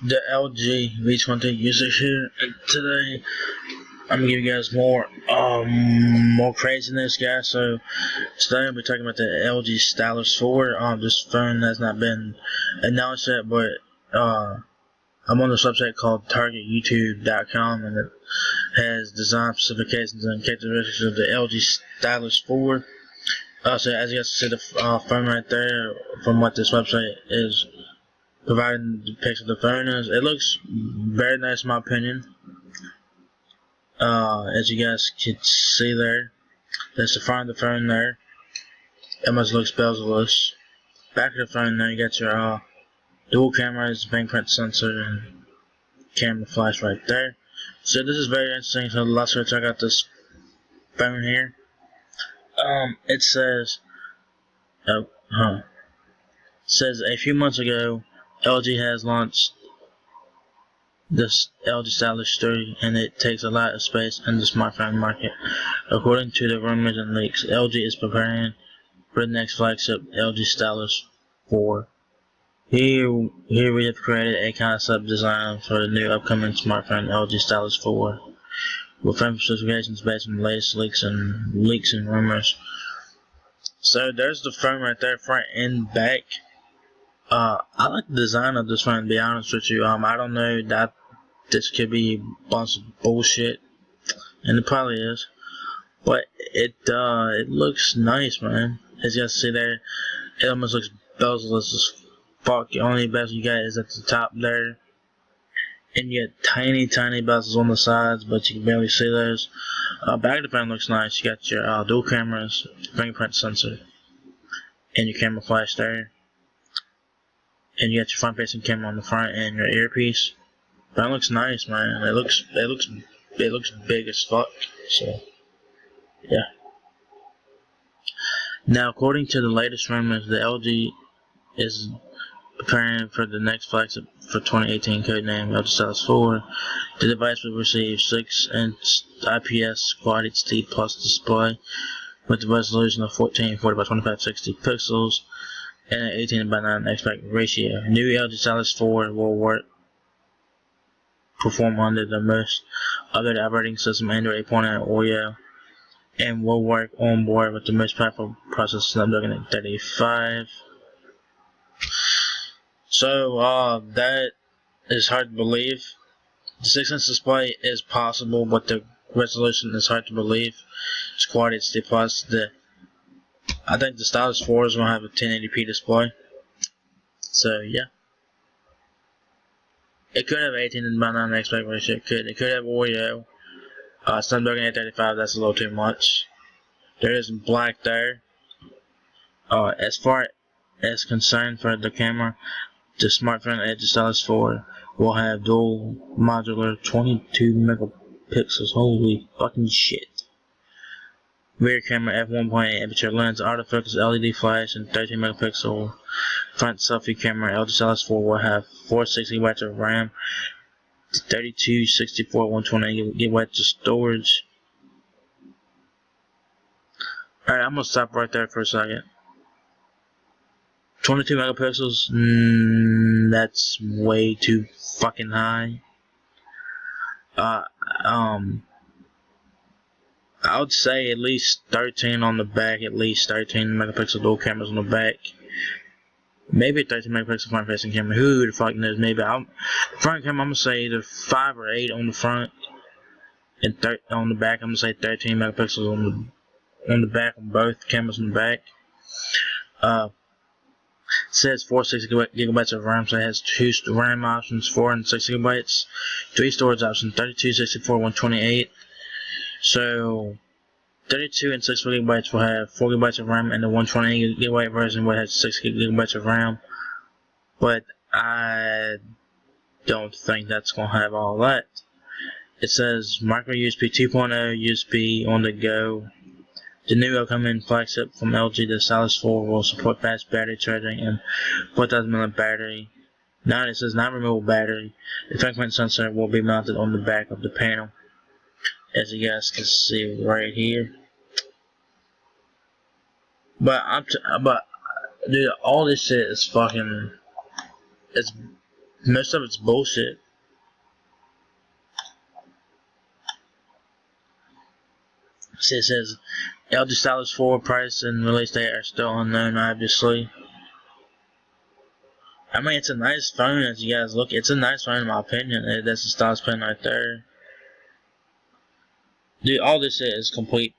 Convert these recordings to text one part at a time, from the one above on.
the LG V20 user here, and today I'm gonna give you guys more craziness, guys. So today I'll be talking about the LG Stylus 4. This phone has not been announced yet, but I'm on this website called TargetYouTube.com, and it has design specifications and characteristics of the LG Stylus 4. So as you guys see, the phone right there, from what this website is providing the picture of the phone is, it looks very nice in my opinion. As you guys can see there, that's the front of the phone there. It almost looks bezel-less. Back of the phone there, you got your dual cameras, fingerprint sensor, and camera flash right there. So this is very interesting. So let's go check out this phone here. It says, says a few months ago, LG has launched this LG Stylus 3, and it takes a lot of space in the smartphone market. According to the rumors and leaks, LG is preparing for the next flagship, LG Stylus 4. Here we have created a concept design for the new upcoming smartphone, LG Stylus 4, with phone specifications based on the latest leaks and rumors. So there's the phone right there, front and back. I like the design of this phone, to be honest with you. I don't know that this could be a bunch of bullshit, and it probably is, but it looks nice, man. As you guys see there, it almost looks bezel-less as fuck. The only bezel you got is at the top there, and you got tiny bezels on the sides, but you can barely see those. Back of the phone looks nice. You got your dual cameras, fingerprint sensor, and your camera flash there, and you got your front-facing camera on the front and your earpiece. That looks nice, man. It looks big as fuck. So yeah. Now, according to the latest rumors, the LG is preparing for the next flagship for 2018, codenamed LG Stylus 4. The device will receive 6-inch IPS Quad HD Plus display with a resolution of 1440 by 2560 pixels and an 18:9 aspect ratio. New LG Stylus 4 will perform under the most updated operating system, Android 8.0 Oreo, and will work on board with the most powerful processor, Snapdragon 835. So that is hard to believe. The 6-inch display is possible, but the resolution is hard to believe. It's Quad HD Plus. I think the Stylus 4 is going to have a 1080p display. So yeah. It could have 18:9 aspect ratio. It could have Oreo. Snapdragon 835. That's a little too much. There is black there. As far as concerned for the camera, the smartphone LG Stylus 4 will have dual modular 22 megapixels. Holy fucking shit. Rear camera f1.8 aperture lens, autofocus LED flash, and 13 megapixel front selfie camera. LG Stylus 4 will have 460 GB of RAM, 32, 64, 128 GB of storage. Alright, I'm gonna stop right there for a second. 22 megapixels, that's way too fucking high. I would say at least 13 on the back, at least 13 megapixel dual cameras on the back. Maybe a 13 megapixel front facing camera, who the fuck knows, maybe. Front camera, I'm gonna say either 5 or 8 on the front, and on the back, I'm gonna say 13 megapixels on the back, on both cameras on the back. It says 460 gigabytes of RAM, so it has 2 RAM options, 4 and 6 gigabytes, 3 storage options, 32, 64, 128. So 32 and 6 gigabytes will have 4 gigabytes of RAM, and the 128 gigabyte version will have 6 gigabytes of RAM. But I don't think that's gonna have all that. It says micro USB 2.0 USB on the go. The new upcoming flagship from LG, the Stylus 4, will support fast battery charging and 4000 mAh battery. Now it says non-removable battery. The fingerprint sensor will be mounted on the back of the panel, as you guys can see right here. But dude, all this shit is fucking. most of it's bullshit. See, it says LG Stylus 4 price and release date are still unknown, obviously. I mean, it's a nice phone as you guys look. It's a nice phone in my opinion. That's the Stylus pen right there. Dude, all this shit is complete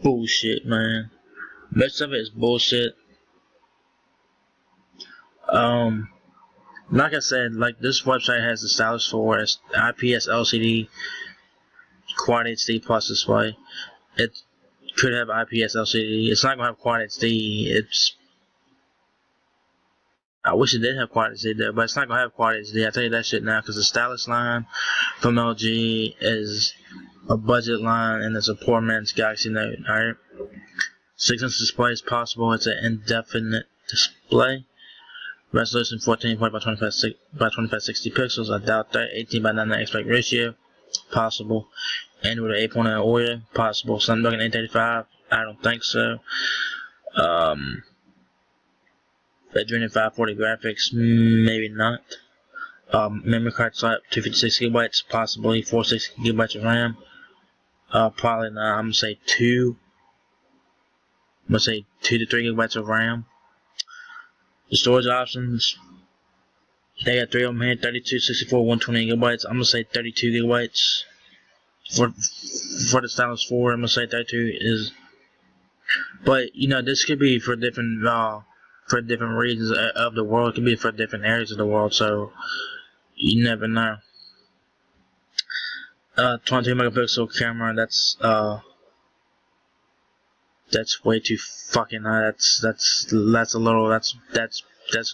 bullshit, man. Most of it is bullshit. Like I said, like this website has the Stylus 4, it's IPS LCD Quad HD plus display. It could have IPS LCD. It's not gonna have Quad HD. I wish it did have Quad HD though, but it's not gonna have Quad HD. I tell you that shit now, because the Stylus line from LG is a budget line and it's a poor man's Galaxy Note. Alright, 6-inch display is possible. It's an indefinite display. Resolution 1440 by 2560 pixels. I doubt that. 18 by 99 aspect ratio, possible. Android 8.0 Oreo, possible. Snapdragon 835, I don't think so. Adreno 540 graphics, maybe not. Memory card slot 256 gigabytes, possibly 460 gigabytes of RAM. Probably not. I'm gonna say 2 to 3 gigabytes of RAM. The storage options, they got 3 of them here: 32, 64, 120 gigabytes. I'm gonna say 32 gigabytes for the Stylus 4. I'm gonna say 32 is, but you know, this could be for different regions of the world. It could be for different areas of the world, so you never know. 22 megapixel camera. That's way too fucking high. That's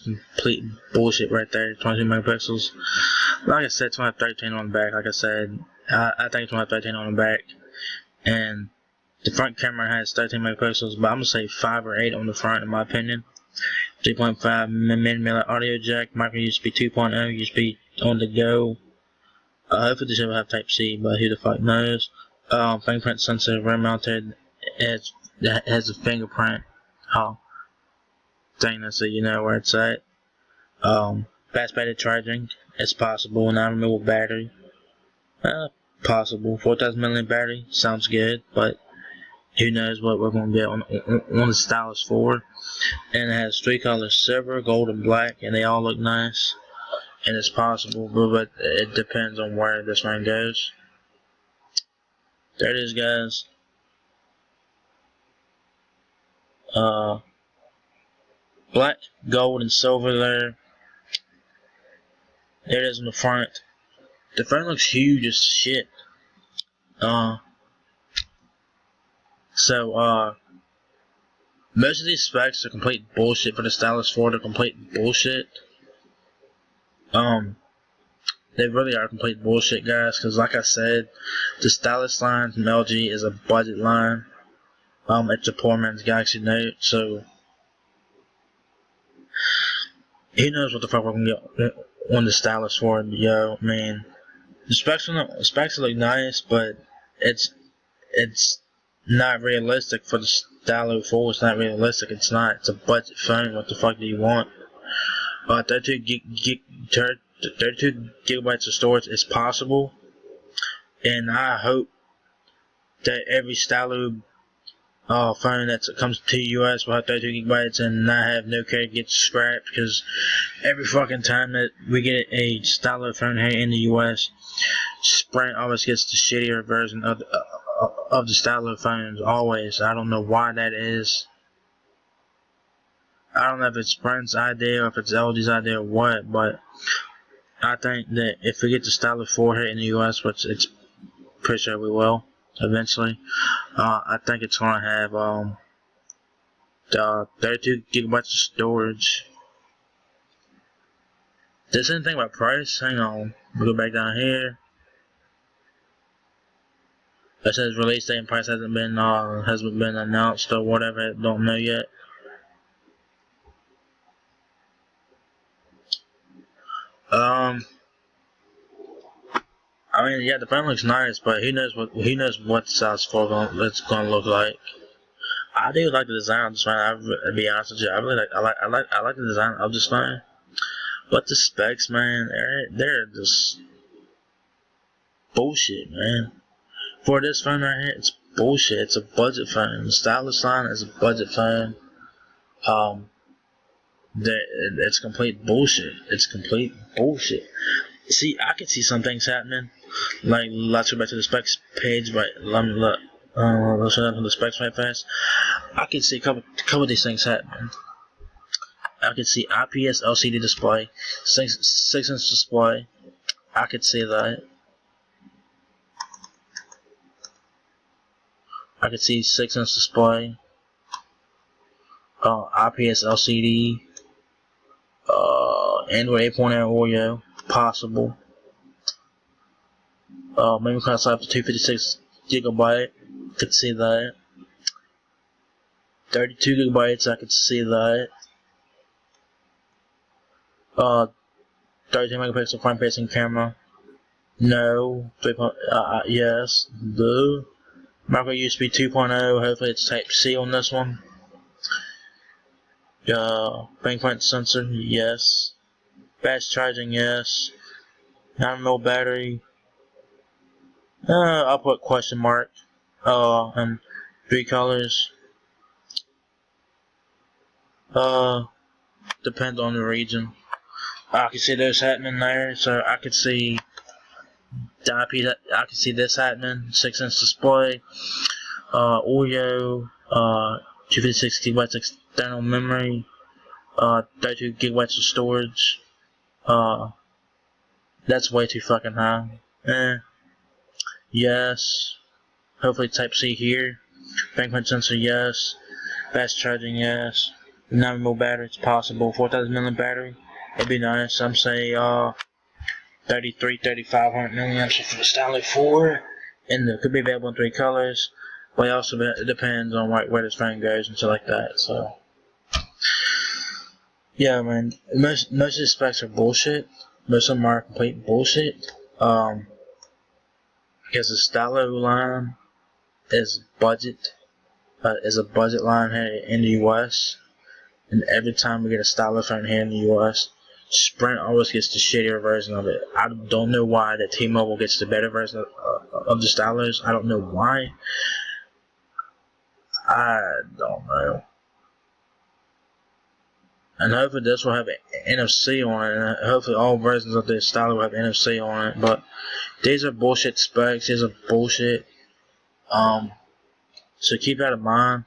complete bullshit right there. 22 megapixels. Like I said, it's gonna have 13 on the back. Like I said, I think it's gonna have 13 on the back, and the front camera has 13 megapixels, but I'm gonna say 5 or 8 on the front, in my opinion. 3.5mm audio jack, micro USB 2.0, USB on the go. Hopefully this will have Type C, but who the fuck knows. Fingerprint sensor, rear mounted. It has a fingerprint thing, so you know where it's at. Fast battery charging, it's possible. Non-removable battery, possible. 4,000 mAh battery, sounds good, but who knows what we're going to get on the Stylus 4. And it has 3 colors: silver, gold, and black, and they all look nice. And it's possible, but it depends on where this one goes. There it is, guys. Black, gold, and silver there. There it is on the front. The front looks huge as shit. Most of these specs are complete bullshit for the Stylus 4. They're complete bullshit. They really are complete bullshit, guys, because like I said, the Stylus line from LG is a budget line. It's a poor man's Galaxy Note, so who knows what the fuck we're gonna get on the Stylus 4, yo. I mean, the specs look nice, but it's not realistic for the Stylus 4. It's not realistic. It's not. It's a budget phone. What the fuck do you want? 32 gigabytes of storage is possible, and I hope that every Stylus phone that comes to the US will have 32 gigabytes and not have no care gets scrapped, because every fucking time that we get a Stylus phone here in the US, Sprint always gets the shittier version of the Stylus phones, always. I don't know why that is. I don't know if it's Sprint's idea or if it's LG's idea or what, but I think that if we get the Stylus 4 here in the US, which it's pretty sure we will eventually, I think it's going to have 32 gigabytes of storage. Does anything about price? Hang on, we'll go back down here. It says release date and price hasn't been announced or whatever. Don't know yet. I mean, yeah, the phone looks nice, but who knows what the Stylus 4 it's gonna look like. I do like the design of this phone. I'll be honest with you. I like the design of this phone. But the specs, man, they're just bullshit, man. For this phone right here, it's bullshit. It's a budget phone. The Stylus line is a budget phone. It's complete bullshit. It's complete bullshit. See, I can see some things happening. Like, let's go back to the specs page, but let's go to the specs right fast. I can see a couple of these things happening. I can see IPS LCD display, 6-inch display. I could see that. I could see 6-inch display. IPS LCD. Android 8.0 Oreo, possible. Memory card size up to 256 GB. Could see that. 32 GB. I could see that. 32 megapixel front facing camera. No. Yes. No. Micro USB 2.0. Hopefully it's Type C on this one. Fingerprint sensor. Yes. Fast charging. Yes. 9mm battery. I'll put question mark. And 3 colors. Depends on the region. I can see those happening there, so I could see the IP. I can see this happening. 6-inch display, Oreo, 256 GB external memory, 32 GB of storage. That's way too fucking high. Yes. Hopefully Type C here. Fingerprint sensor, yes. Fast charging, yes. 9mm battery, it's possible. 4,000 mAh battery. It'd be nice. Some say 3,500 milliamps for the Stylus 4, and it could be available in 3 colors. But it also depends on where this phone goes and stuff like that. So yeah, man. Most of the specs are bullshit. Most of them are complete bullshit. Because the Stylus line is a budget line here in the US, and every time we get a Stylus phone here in the US, Sprint always gets the shittier version of it. I don't know why that T-Mobile gets the better version of the Stylus. I don't know why. I don't know. And hopefully this will have NFC on it, and hopefully all versions of the Stylus will have NFC on it. But these are bullshit specs. These are bullshit. So keep that in mind,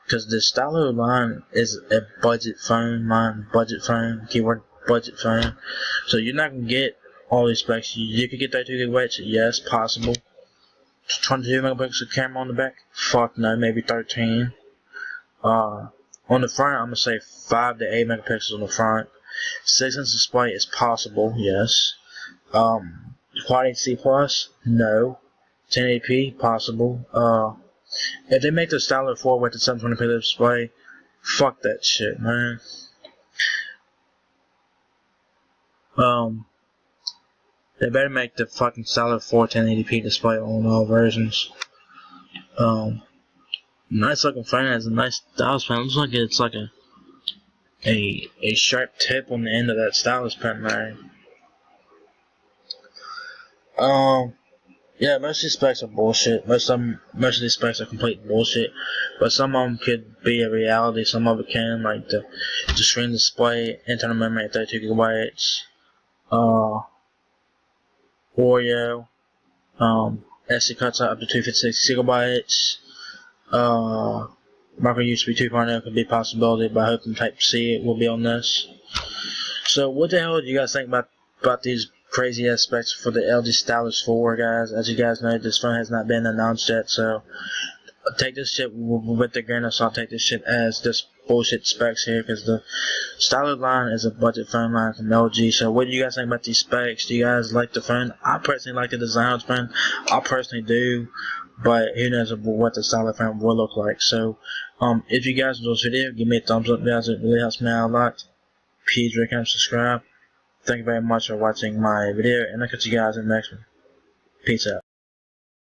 because the Stylus line is a budget phone. Budget phone. Keyword budget phone. So you're not gonna get all these specs. You could get 32 GB. Yes, possible. 22 megapixel camera on the back. Fuck no, maybe 13. On the front, I'm gonna say 5 to 8 megapixels on the front. 6-inch display is possible. Yes. Quad HD plus, no. 1080p possible. If they make the Stylus 4 with the 720p display, fuck that shit, man. They better make the fucking Stylus 4 1080p display on all versions. Nice looking phone. Has a nice Stylus pen. Looks like it's like a sharp tip on the end of that Stylus pen there. Yeah, most of these specs are bullshit. Most of these specs are complete bullshit. But some of them could be a reality. Some of it can, like the screen display, internal memory at 32 GB, Oreo, SD card size up to 256 GB, micro USB 2.0 could be a possibility, but I hope in Type C it will be on this. So what the hell do you guys think about these crazy aspects for the LG Stylus 4, guys? As you guys know, this phone has not been announced yet, so take this shit with the grain of salt. Take this shit as just bullshit specs here, because the Stylus line is a budget phone line from LG. So what do you guys think about these specs? Do you guys like the phone? I personally like the design of the phone. I personally do, but who knows what the Stylus phone will look like. So if you guys enjoyed this video, give me a thumbs up, guys. It really helps me out a lot. Please rate and subscribe. Thank you very much for watching my video, and I'll catch you guys in the next one. Peace out.